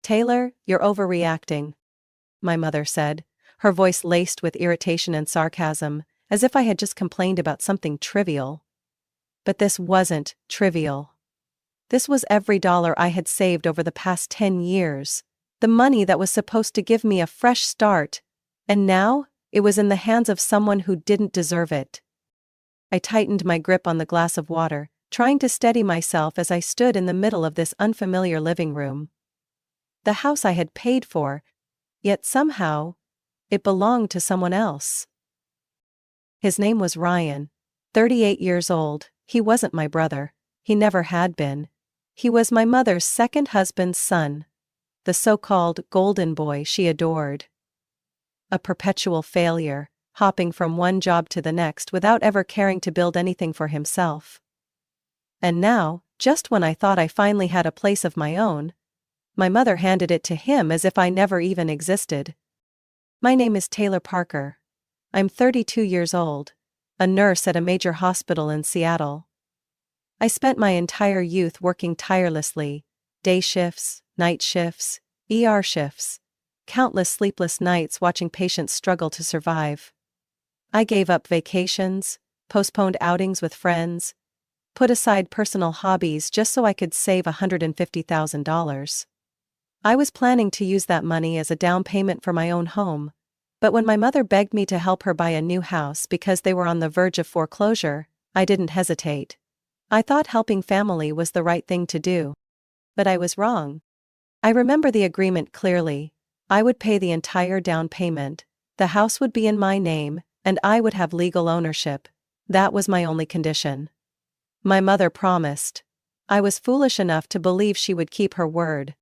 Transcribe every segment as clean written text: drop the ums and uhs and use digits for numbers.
Taylor, you're overreacting, my mother said, her voice laced with irritation and sarcasm, as if I had just complained about something trivial. But this wasn't trivial. This was every dollar I had saved over the past 10 years, the money that was supposed to give me a fresh start, and now, it was in the hands of someone who didn't deserve it. I tightened my grip on the glass of water, trying to steady myself as I stood in the middle of this unfamiliar living room. The house I had paid for, yet somehow, it belonged to someone else. His name was Ryan, 38 years old. He wasn't my brother. He never had been. He was my mother's second husband's son, the so-called golden boy she adored. A perpetual failure, hopping from one job to the next without ever caring to build anything for himself. And now, just when I thought I finally had a place of my own, my mother handed it to him as if I never even existed. My name is Taylor Parker. I'm 32 years old, a nurse at a major hospital in Seattle. I spent my entire youth working tirelessly, day shifts, night shifts, ER shifts, countless sleepless nights watching patients struggle to survive. I gave up vacations, postponed outings with friends, put aside personal hobbies just so I could save $150,000. I was planning to use that money as a down payment for my own home, but when my mother begged me to help her buy a new house because they were on the verge of foreclosure, I didn't hesitate. I thought helping family was the right thing to do. But I was wrong. I remember the agreement clearly. I would pay the entire down payment, the house would be in my name, and I would have legal ownership. That was my only condition. My mother promised. I was foolish enough to believe she would keep her word.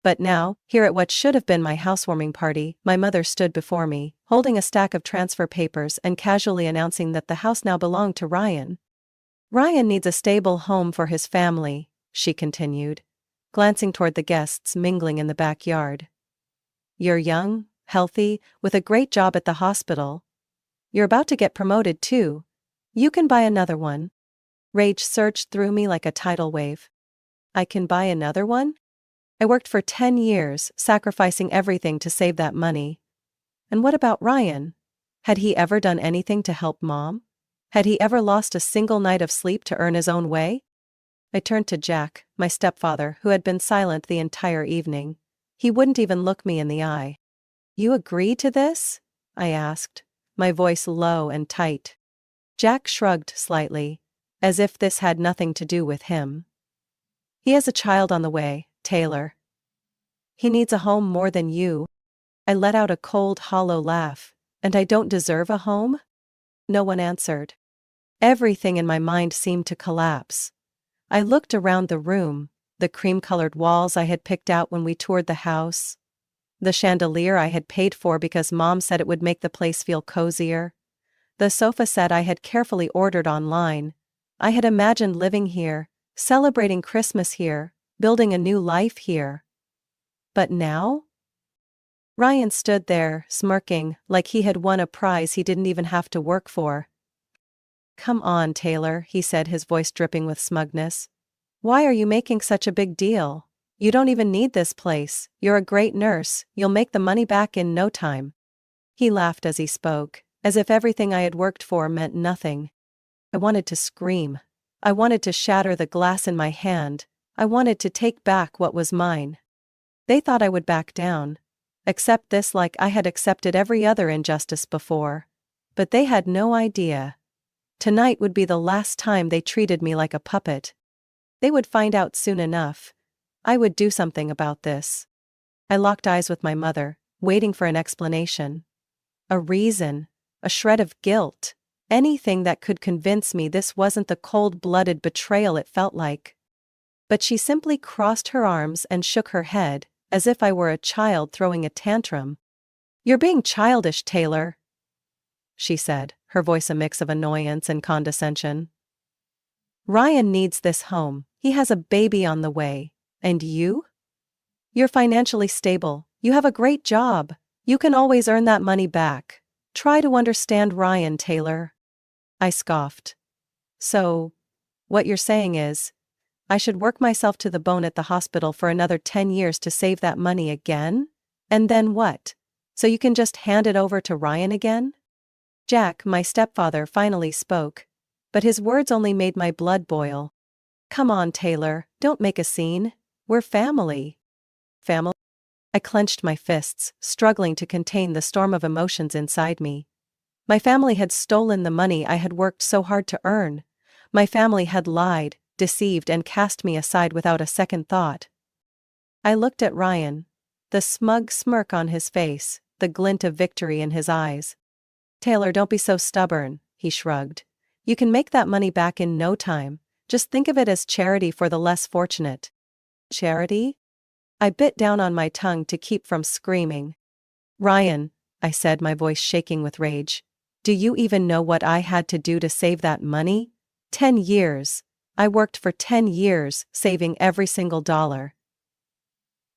But now, here at what should have been my housewarming party, my mother stood before me, holding a stack of transfer papers and casually announcing that the house now belonged to Ryan. Ryan needs a stable home for his family, she continued, glancing toward the guests mingling in the backyard. You're young, healthy, with a great job at the hospital. You're about to get promoted too. You can buy another one. Rage surged through me like a tidal wave. I can buy another one? I worked for 10 years, sacrificing everything to save that money. And what about Ryan? Had he ever done anything to help Mom? Had he ever lost a single night of sleep to earn his own way? I turned to Jack, my stepfather, who had been silent the entire evening. He wouldn't even look me in the eye. You agree to this? I asked, my voice low and tight. Jack shrugged slightly, as if this had nothing to do with him. He has a child on the way, Taylor. He needs a home more than you. I let out a cold, hollow laugh. And I don't deserve a home? No one answered. Everything in my mind seemed to collapse. I looked around the room, the cream-colored walls I had picked out when we toured the house, the chandelier I had paid for because Mom said it would make the place feel cozier, the sofa set I had carefully ordered online. I had imagined living here, celebrating Christmas here, building a new life here. But now? Ryan stood there, smirking, like he had won a prize he didn't even have to work for. Come on, Taylor, he said, his voice dripping with smugness. Why are you making such a big deal? You don't even need this place. You're a great nurse. You'll make the money back in no time. He laughed as he spoke, as if everything I had worked for meant nothing. I wanted to scream. I wanted to shatter the glass in my hand. I wanted to take back what was mine. They thought I would back down. Accept this like I had accepted every other injustice before. But they had no idea. Tonight would be the last time they treated me like a puppet. They would find out soon enough. I would do something about this. I locked eyes with my mother, waiting for an explanation. A reason, a shred of guilt, anything that could convince me this wasn't the cold-blooded betrayal it felt like. But she simply crossed her arms and shook her head, as if I were a child throwing a tantrum. You're being childish, Taylor, she said, her voice a mix of annoyance and condescension. Ryan needs this home. He has a baby on the way. And you? You're financially stable. You have a great job. You can always earn that money back. Try to understand Ryan, Taylor. I scoffed. So, what you're saying is, I should work myself to the bone at the hospital for another 10 years to save that money again? And then what? So you can just hand it over to Ryan again? Jack, my stepfather, finally spoke. But his words only made my blood boil. Come on, Taylor, don't make a scene. We're family. Family? I clenched my fists, struggling to contain the storm of emotions inside me. My family had stolen the money I had worked so hard to earn. My family had lied, deceived, and cast me aside without a second thought. I looked at Ryan. The smug smirk on his face, the glint of victory in his eyes. Taylor, don't be so stubborn, he shrugged. You can make that money back in no time. Just think of it as charity for the less fortunate. Charity? I bit down on my tongue to keep from screaming. Ryan, I said, my voice shaking with rage. Do you even know what I had to do to save that money? 10 years. I worked for 10 years, saving every single dollar.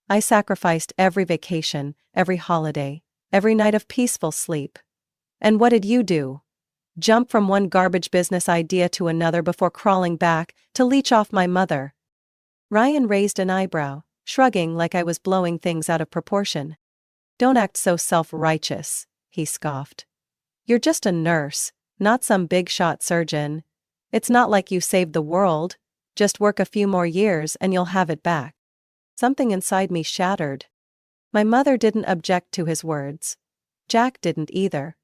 I sacrificed every vacation, every holiday, every night of peaceful sleep. And what did you do? Jump from one garbage business idea to another before crawling back to leech off my mother. Ryan raised an eyebrow, shrugging like I was blowing things out of proportion. Don't act so self-righteous, he scoffed. You're just a nurse, not some big-shot surgeon. It's not like you saved the world. Just work a few more years and you'll have it back. Something inside me shattered. My mother didn't object to his words. Jack didn't either.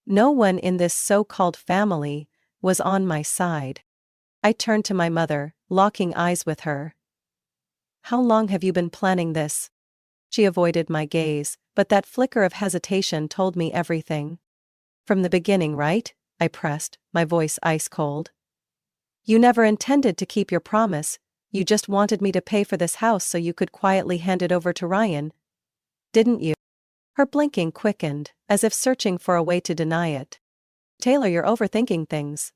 No one in this so-called family was on my side. I turned to my mother, locking eyes with her. How long have you been planning this? She avoided my gaze, but that flicker of hesitation told me everything. From the beginning, right? I pressed, my voice ice cold. You never intended to keep your promise. You just wanted me to pay for this house so you could quietly hand it over to Ryan. Didn't you? Her blinking quickened, as if searching for a way to deny it. Taylor, you're overthinking things.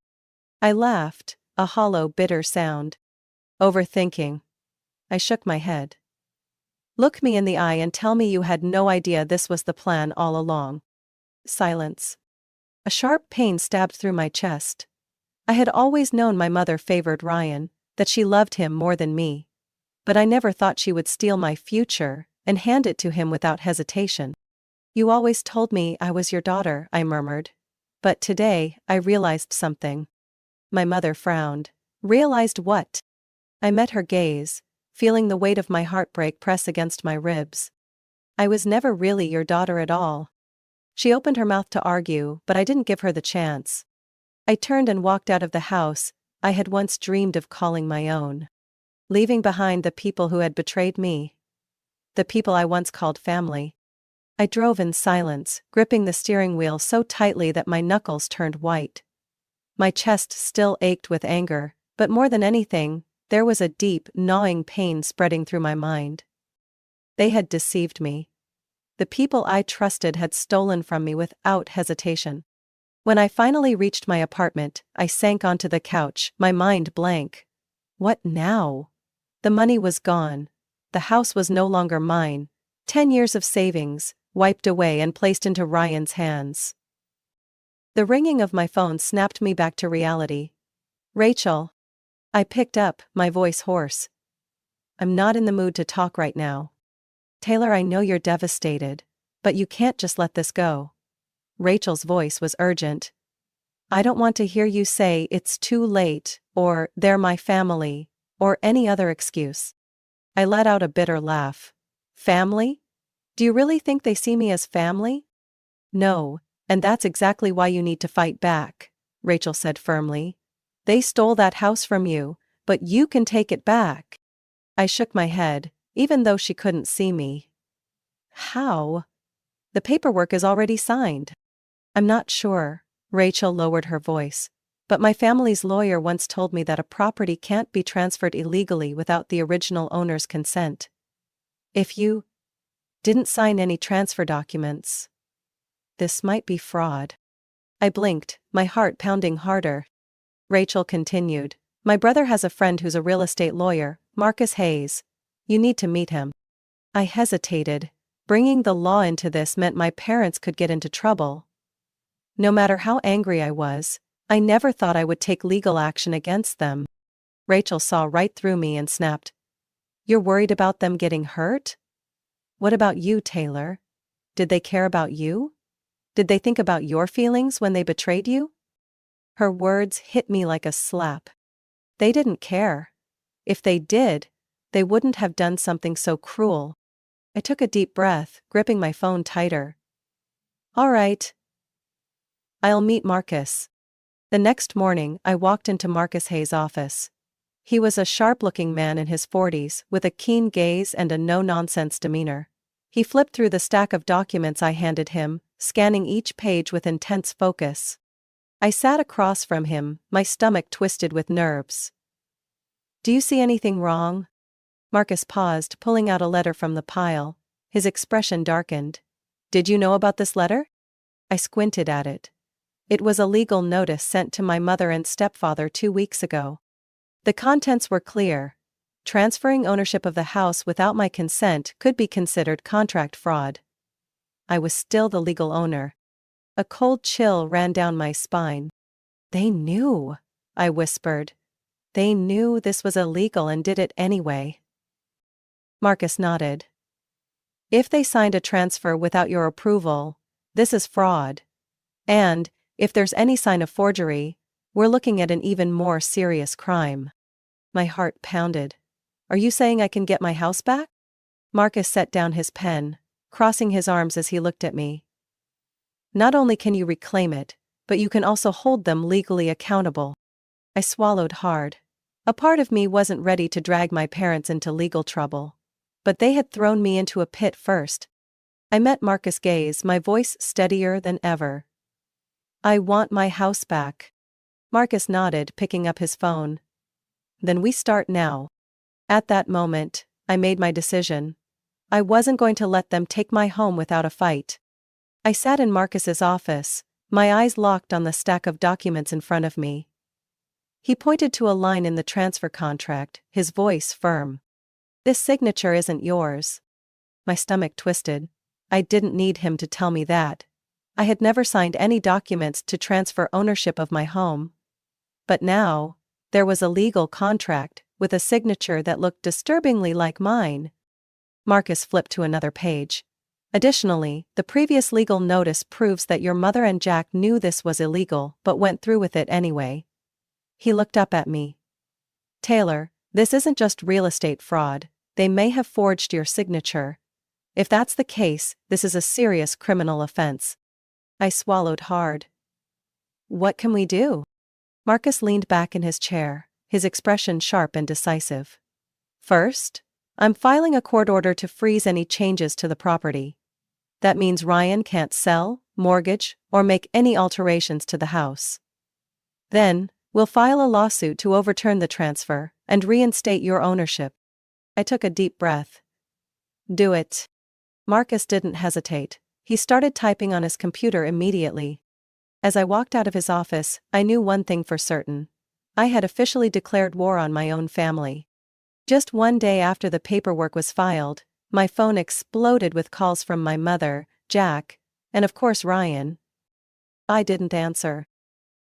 I laughed, a hollow, bitter sound. Overthinking. I shook my head. Look me in the eye and tell me you had no idea this was the plan all along. Silence. A sharp pain stabbed through my chest. I had always known my mother favored Ryan, that she loved him more than me. But I never thought she would steal my future and hand it to him without hesitation. You always told me I was your daughter, I murmured. But today, I realized something. My mother frowned. Realized what? I met her gaze, feeling the weight of my heartbreak press against my ribs. I was never really your daughter at all. She opened her mouth to argue, but I didn't give her the chance. I turned and walked out of the house I had once dreamed of calling my own. Leaving behind the people who had betrayed me. The people I once called family. I drove in silence, gripping the steering wheel so tightly that my knuckles turned white. My chest still ached with anger, but more than anything, there was a deep, gnawing pain spreading through my mind. They had deceived me. The people I trusted had stolen from me without hesitation. When I finally reached my apartment, I sank onto the couch, my mind blank. What now? The money was gone. The house was no longer mine. 10 years of savings, wiped away and placed into Ryan's hands. The ringing of my phone snapped me back to reality. Rachel. I picked up, my voice hoarse. I'm not in the mood to talk right now. Taylor, I know you're devastated, but you can't just let this go. Rachel's voice was urgent. I don't want to hear you say it's too late, or they're my family, or any other excuse. I let out a bitter laugh. Family? Do you really think they see me as family? No, and that's exactly why you need to fight back, Rachel said firmly. They stole that house from you, but you can take it back. I shook my head, even though she couldn't see me. How? The paperwork is already signed. I'm not sure, Rachel lowered her voice, but my family's lawyer once told me that a property can't be transferred illegally without the original owner's consent. If you didn't sign any transfer documents, this might be fraud. I blinked, my heart pounding harder. Rachel continued, my brother has a friend who's a real estate lawyer, Marcus Hayes. You need to meet him. I hesitated. Bringing the law into this meant my parents could get into trouble. No matter how angry I was, I never thought I would take legal action against them. Rachel saw right through me and snapped. You're worried about them getting hurt? What about you, Taylor? Did they care about you? Did they think about your feelings when they betrayed you? Her words hit me like a slap. They didn't care. If they did, they wouldn't have done something so cruel. I took a deep breath, gripping my phone tighter. All right. I'll meet Marcus. The next morning, I walked into Marcus Hayes' office. He was a sharp-looking man in his 40s, with a keen gaze and a no-nonsense demeanor. He flipped through the stack of documents I handed him, scanning each page with intense focus. I sat across from him, my stomach twisted with nerves. Do you see anything wrong? Marcus paused, pulling out a letter from the pile. His expression darkened. Did you know about this letter? I squinted at it. It was a legal notice sent to my mother and stepfather 2 weeks ago. The contents were clear. Transferring ownership of the house without my consent could be considered contract fraud. I was still the legal owner. A cold chill ran down my spine. They knew, I whispered. They knew this was illegal and did it anyway. Marcus nodded. If they signed a transfer without your approval, this is fraud. And, if there's any sign of forgery, we're looking at an even more serious crime. My heart pounded. Are you saying I can get my house back? Marcus set down his pen, crossing his arms as he looked at me. Not only can you reclaim it, but you can also hold them legally accountable. I swallowed hard. A part of me wasn't ready to drag my parents into legal trouble. But they had thrown me into a pit first. I met Marcus' gaze, my voice steadier than ever. I want my house back. Marcus nodded, picking up his phone. Then we start now. At that moment, I made my decision. I wasn't going to let them take my home without a fight. I sat in Marcus's office, my eyes locked on the stack of documents in front of me. He pointed to a line in the transfer contract, his voice firm. This signature isn't yours. My stomach twisted. I didn't need him to tell me that. I had never signed any documents to transfer ownership of my home. But now, there was a legal contract, with a signature that looked disturbingly like mine. Marcus flipped to another page. Additionally, the previous legal notice proves that your mother and Jack knew this was illegal but went through with it anyway. He looked up at me. Taylor, this isn't just real estate fraud. They may have forged your signature. If that's the case, this is a serious criminal offense. I swallowed hard. What can we do? Marcus leaned back in his chair, his expression sharp and decisive. First, I'm filing a court order to freeze any changes to the property. That means Ryan can't sell, mortgage, or make any alterations to the house. Then, we'll file a lawsuit to overturn the transfer and reinstate your ownership. I took a deep breath. Do it. Marcus didn't hesitate. He started typing on his computer immediately. As I walked out of his office, I knew one thing for certain. I had officially declared war on my own family. Just one day after the paperwork was filed, my phone exploded with calls from my mother, Jack, and of course Ryan. I didn't answer.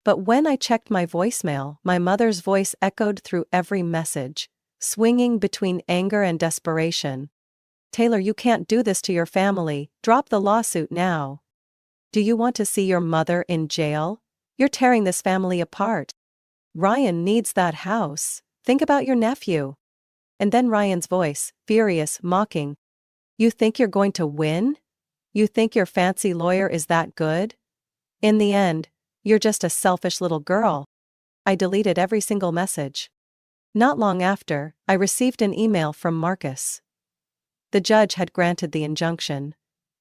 But when I checked my voicemail, my mother's voice echoed through every message, swinging between anger and desperation. Taylor, you can't do this to your family. Drop the lawsuit now. Do you want to see your mother in jail? You're tearing this family apart. Ryan needs that house. Think about your nephew. And then Ryan's voice, furious, mocking. You think you're going to win? You think your fancy lawyer is that good? In the end, you're just a selfish little girl. I deleted every single message. Not long after, I received an email from Marcus. The judge had granted the injunction.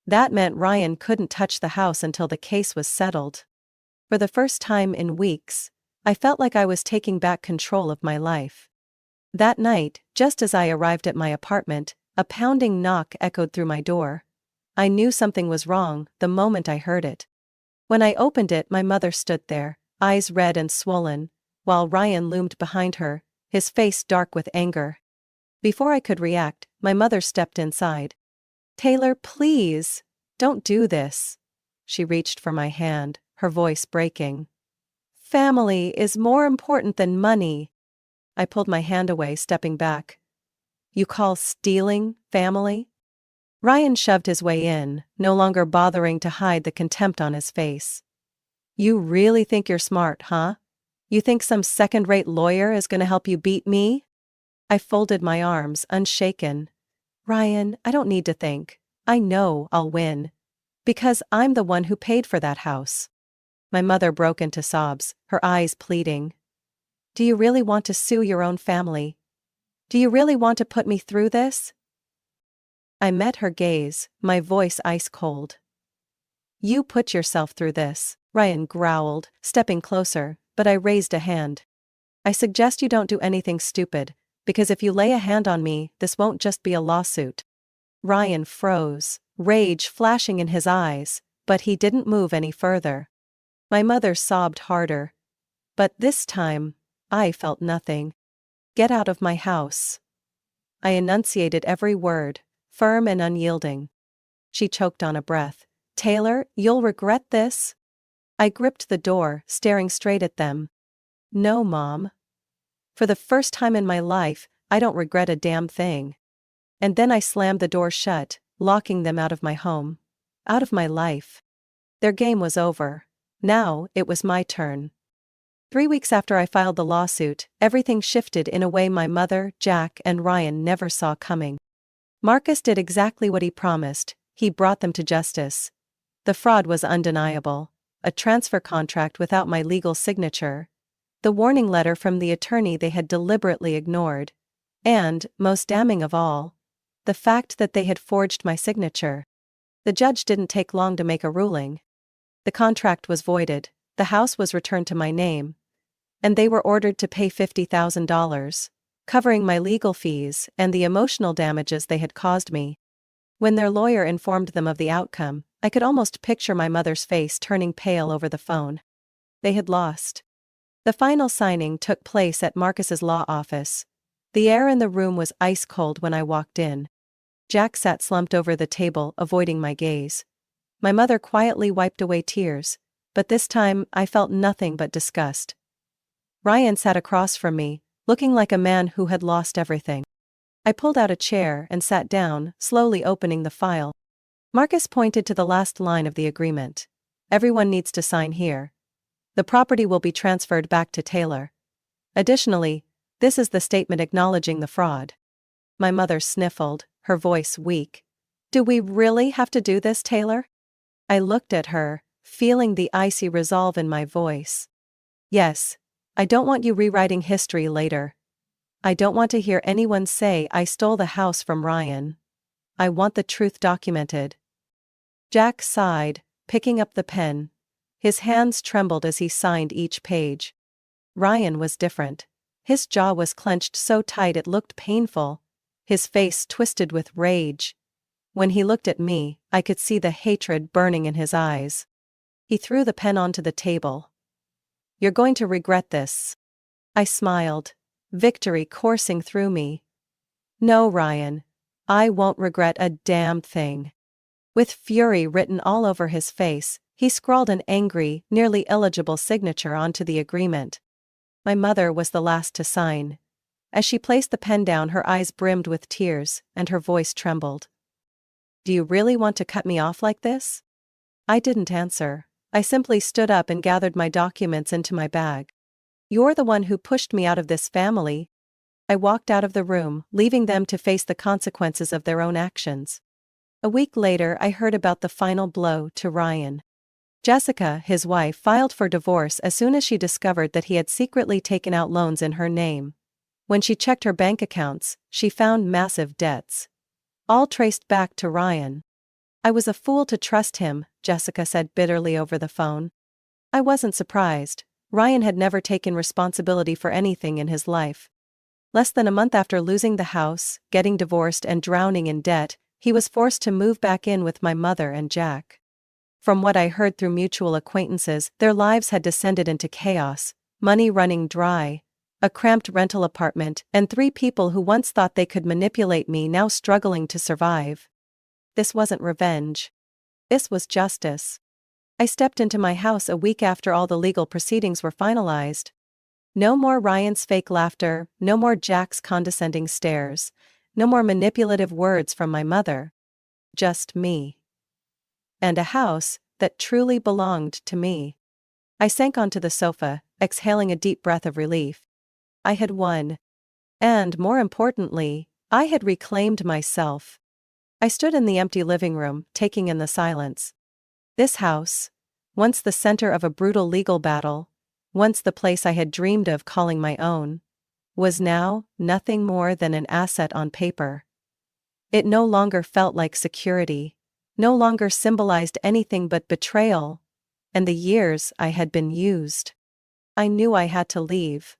That meant Ryan couldn't touch the house until the case was settled. For the first time in weeks, I felt like I was taking back control of my life. That night, just as I arrived at my apartment, a pounding knock echoed through my door. I knew something was wrong the moment I heard it. When I opened it, my mother stood there, eyes red and swollen, while Ryan loomed behind her, his face dark with anger. Before I could react, my mother stepped inside. Taylor, please, don't do this. She reached for my hand, her voice breaking. Family is more important than money. I pulled my hand away, stepping back. You call stealing family? Ryan shoved his way in, no longer bothering to hide the contempt on his face. You really think you're smart, huh? You think some second-rate lawyer is gonna help you beat me? I folded my arms, unshaken. Ryan, I don't need to think. I know I'll win. Because I'm the one who paid for that house. My mother broke into sobs, her eyes pleading. Do you really want to sue your own family? Do you really want to put me through this? I met her gaze, my voice ice cold. You put yourself through this, Ryan growled, stepping closer, but I raised a hand. I suggest you don't do anything stupid, because if you lay a hand on me, this won't just be a lawsuit. Ryan froze, rage flashing in his eyes, but he didn't move any further. My mother sobbed harder. But this time, I felt nothing. Get out of my house. I enunciated every word, firm and unyielding. She choked on a breath. Taylor, you'll regret this. I gripped the door, staring straight at them. No, Mom. For the first time in my life, I don't regret a damn thing. And then I slammed the door shut, locking them out of my home. Out of my life. Their game was over. Now, it was my turn. 3 weeks after I filed the lawsuit, everything shifted in a way my mother, Jack, and Ryan never saw coming. Marcus did exactly what he promised. He brought them to justice. The fraud was undeniable. A transfer contract without my legal signature. The warning letter from the attorney they had deliberately ignored. And, most damning of all, the fact that they had forged my signature. The judge didn't take long to make a ruling. The contract was voided, the house was returned to my name. And they were ordered to pay $50,000, covering my legal fees and the emotional damages they had caused me. When their lawyer informed them of the outcome, I could almost picture my mother's face turning pale over the phone. They had lost. The final signing took place at Marcus's law office. The air in the room was ice cold when I walked in. Jack sat slumped over the table, avoiding my gaze. My mother quietly wiped away tears, but this time I felt nothing but disgust. Ryan sat across from me, looking like a man who had lost everything. I pulled out a chair and sat down, slowly opening the file. Marcus pointed to the last line of the agreement. Everyone needs to sign here. The property will be transferred back to Taylor. Additionally, this is the statement acknowledging the fraud. My mother sniffled, her voice weak. Do we really have to do this, Taylor? I looked at her, feeling the icy resolve in my voice. Yes, I don't want you rewriting history later. I don't want to hear anyone say I stole the house from Ryan. I want the truth documented. Jack sighed, picking up the pen. His hands trembled as he signed each page. Ryan was different. His jaw was clenched so tight it looked painful. His face twisted with rage. When he looked at me, I could see the hatred burning in his eyes. He threw the pen onto the table. You're going to regret this. I smiled, victory coursing through me. No, Ryan. I won't regret a damn thing. With fury written all over his face, he scrawled an angry, nearly illegible signature onto the agreement. My mother was the last to sign. As she placed the pen down, her eyes brimmed with tears, and her voice trembled. Do you really want to cut me off like this? I didn't answer. I simply stood up and gathered my documents into my bag. You're the one who pushed me out of this family. I walked out of the room, leaving them to face the consequences of their own actions. A week later, I heard about the final blow to Ryan. Jessica, his wife, filed for divorce as soon as she discovered that he had secretly taken out loans in her name. When she checked her bank accounts, she found massive debts. All traced back to Ryan. I was a fool to trust him, Jessica said bitterly over the phone. I wasn't surprised. Ryan had never taken responsibility for anything in his life. Less than a month after losing the house, getting divorced and drowning in debt, he was forced to move back in with my mother and Jack. From what I heard through mutual acquaintances, their lives had descended into chaos, money running dry, a cramped rental apartment, and 3 people who once thought they could manipulate me now struggling to survive. This wasn't revenge. This was justice. I stepped into my house a week after all the legal proceedings were finalized. No more Ryan's fake laughter, no more Jack's condescending stares, no more manipulative words from my mother. Just me. And a house that truly belonged to me. I sank onto the sofa, exhaling a deep breath of relief. I had won. And, more importantly, I had reclaimed myself. I stood in the empty living room, taking in the silence. This house, once the center of a brutal legal battle, once the place I had dreamed of calling my own, was now nothing more than an asset on paper. It no longer felt like security, no longer symbolized anything but betrayal, and the years I had been used. I knew I had to leave.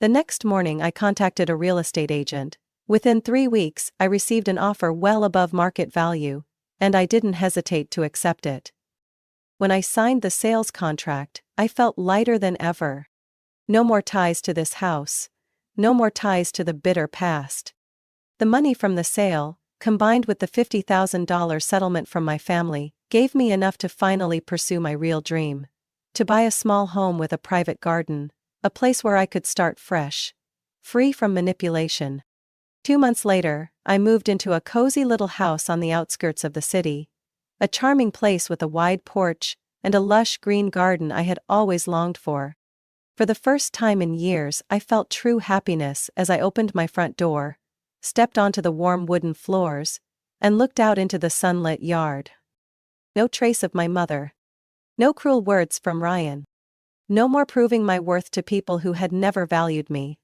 The next morning I contacted a real estate agent. Within 3 weeks, I received an offer well above market value, and I didn't hesitate to accept it. When I signed the sales contract, I felt lighter than ever. No more ties to this house. No more ties to the bitter past. The money from the sale, combined with the $50,000 settlement from my family, gave me enough to finally pursue my real dream. To buy a small home with a private garden, a place where I could start fresh, free from manipulation. 2 months later, I moved into a cozy little house on the outskirts of the city. A charming place with a wide porch and a lush green garden I had always longed for. For the first time in years, I felt true happiness as I opened my front door, stepped onto the warm wooden floors, and looked out into the sunlit yard. No trace of my mother. No cruel words from Ryan. No more proving my worth to people who had never valued me.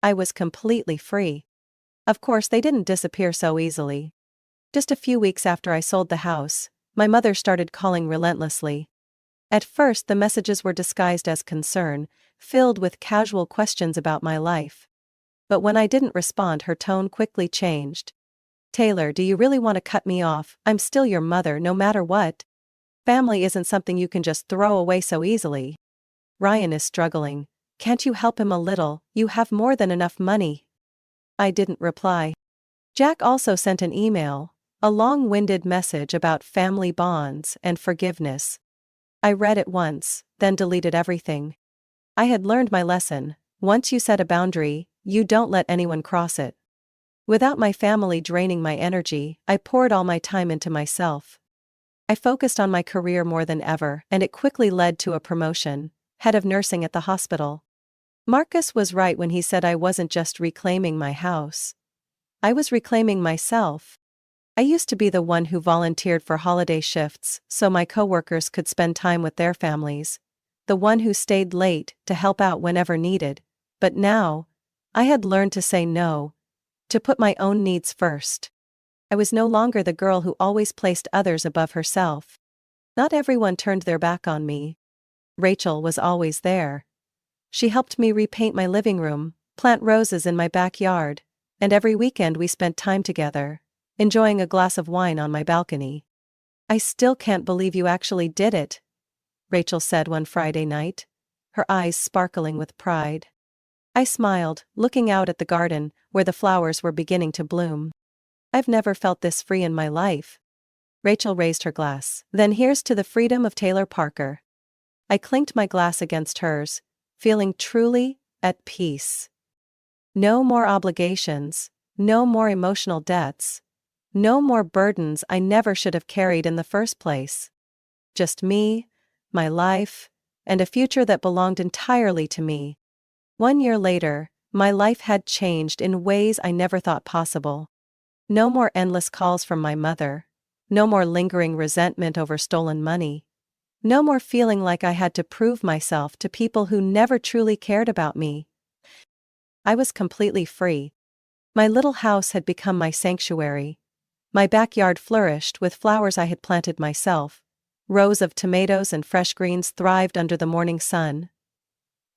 I was completely free. Of course, they didn't disappear so easily. Just a few weeks after I sold the house, my mother started calling relentlessly. At first, the messages were disguised as concern, filled with casual questions about my life. But when I didn't respond, her tone quickly changed. "Taylor, do you really want to cut me off? I'm still your mother no matter what. Family isn't something you can just throw away so easily. Ryan is struggling. Can't you help him a little? You have more than enough money." I didn't reply. Jack also sent an email, a long-winded message about family bonds and forgiveness. I read it once, then deleted everything. I had learned my lesson. Once you set a boundary, you don't let anyone cross it. Without my family draining my energy, I poured all my time into myself. I focused on my career more than ever, and it quickly led to a promotion, head of nursing at the hospital. Marcus was right when he said I wasn't just reclaiming my house. I was reclaiming myself. I used to be the one who volunteered for holiday shifts so my coworkers could spend time with their families, the one who stayed late to help out whenever needed, but now, I had learned to say no, to put my own needs first. I was no longer the girl who always placed others above herself. Not everyone turned their back on me. Rachel was always there. She helped me repaint my living room, plant roses in my backyard, and every weekend we spent time together, enjoying a glass of wine on my balcony. "I still can't believe you actually did it," Rachel said one Friday night, her eyes sparkling with pride. I smiled, looking out at the garden, where the flowers were beginning to bloom. "I've never felt this free in my life." Rachel raised her glass. "Then here's to the freedom of Taylor Parker." I clinked my glass against hers, feeling truly at peace. No more obligations, no more emotional debts, no more burdens I never should have carried in the first place. Just me, my life, and a future that belonged entirely to me. 1 year later, my life had changed in ways I never thought possible. No more endless calls from my mother, no more lingering resentment over stolen money. No more feeling like I had to prove myself to people who never truly cared about me. I was completely free. My little house had become my sanctuary. My backyard flourished with flowers I had planted myself. Rows of tomatoes and fresh greens thrived under the morning sun.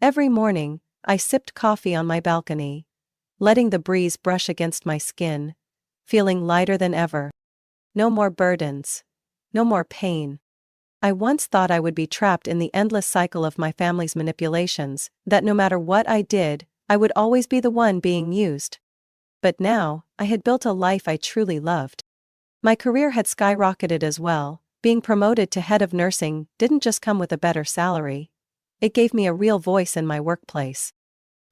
Every morning, I sipped coffee on my balcony, letting the breeze brush against my skin, feeling lighter than ever. No more burdens. No more pain. I once thought I would be trapped in the endless cycle of my family's manipulations, that no matter what I did, I would always be the one being used. But now, I had built a life I truly loved. My career had skyrocketed as well. Being promoted to head of nursing didn't just come with a better salary. It gave me a real voice in my workplace.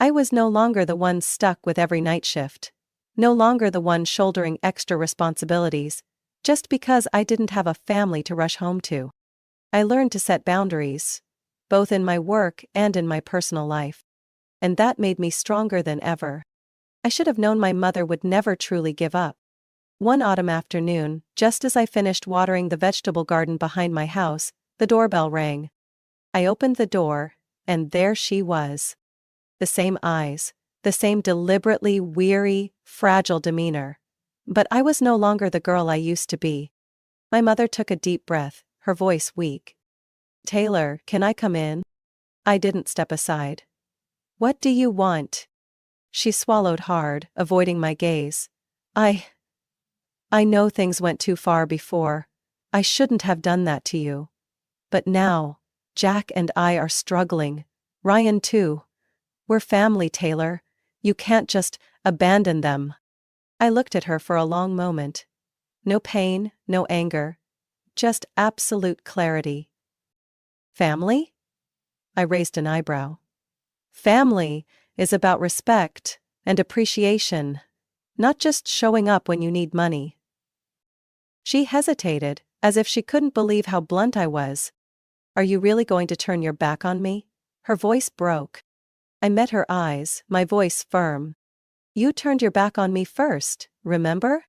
I was no longer the one stuck with every night shift. No longer the one shouldering extra responsibilities, just because I didn't have a family to rush home to. I learned to set boundaries, both in my work and in my personal life. And that made me stronger than ever. I should have known my mother would never truly give up. One autumn afternoon, just as I finished watering the vegetable garden behind my house, the doorbell rang. I opened the door, and there she was. The same eyes, the same deliberately weary, fragile demeanor. But I was no longer the girl I used to be. My mother took a deep breath, her voice weak. "Taylor, can I come in?" I didn't step aside. "What do you want?" She swallowed hard, avoiding my gaze. I know things went too far before. I shouldn't have done that to you. But now, Jack and I are struggling. Ryan too. We're family, Taylor. You can't just abandon them. I looked at her for a long moment. No pain, no anger. Just absolute clarity. Family? I raised an eyebrow. Family is about respect and appreciation, not just showing up when you need money. She hesitated, as if she couldn't believe how blunt I was. "Are you really going to turn your back on me?" Her voice broke. I met her eyes, my voice firm. "You turned your back on me first, remember?"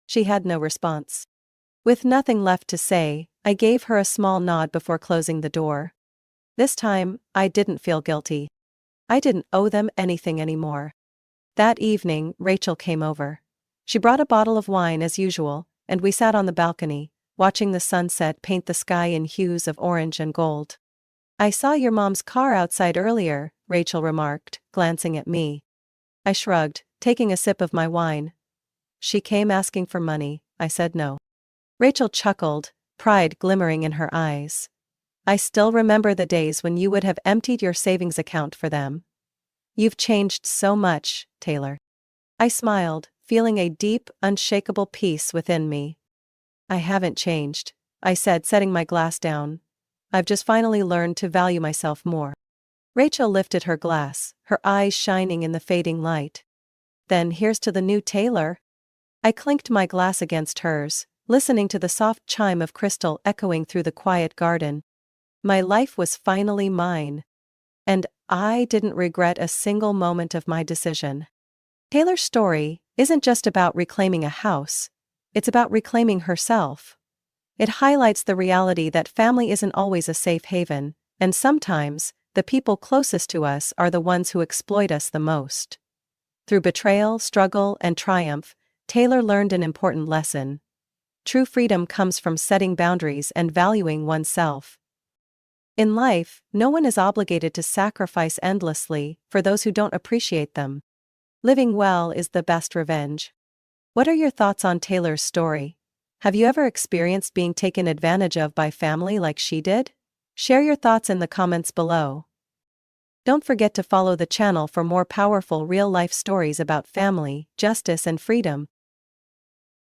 She had no response. With nothing left to say, I gave her a small nod before closing the door. This time, I didn't feel guilty. I didn't owe them anything anymore. That evening, Rachel came over. She brought a bottle of wine as usual, and we sat on the balcony, watching the sunset paint the sky in hues of orange and gold. "I saw your mom's car outside earlier," Rachel remarked, glancing at me. I shrugged, taking a sip of my wine. "She came asking for money," I said no. Rachel chuckled, pride glimmering in her eyes. "I still remember the days when you would have emptied your savings account for them. You've changed so much, Taylor." I smiled, feeling a deep, unshakable peace within me. "I haven't changed," I said, setting my glass down. "I've just finally learned to value myself more." Rachel lifted her glass, her eyes shining in the fading light. "Then here's to the new Taylor." I clinked my glass against hers, listening to the soft chime of crystal echoing through the quiet garden. My life was finally mine. And I didn't regret a single moment of my decision. Taylor's story isn't just about reclaiming a house, it's about reclaiming herself. It highlights the reality that family isn't always a safe haven, and sometimes, the people closest to us are the ones who exploit us the most. Through betrayal, struggle, and triumph, Taylor learned an important lesson. True freedom comes from setting boundaries and valuing oneself. In life, no one is obligated to sacrifice endlessly for those who don't appreciate them. Living well is the best revenge. What are your thoughts on Taylor's story? Have you ever experienced being taken advantage of by family like she did? Share your thoughts in the comments below. Don't forget to follow the channel for more powerful real-life stories about family, justice, and freedom.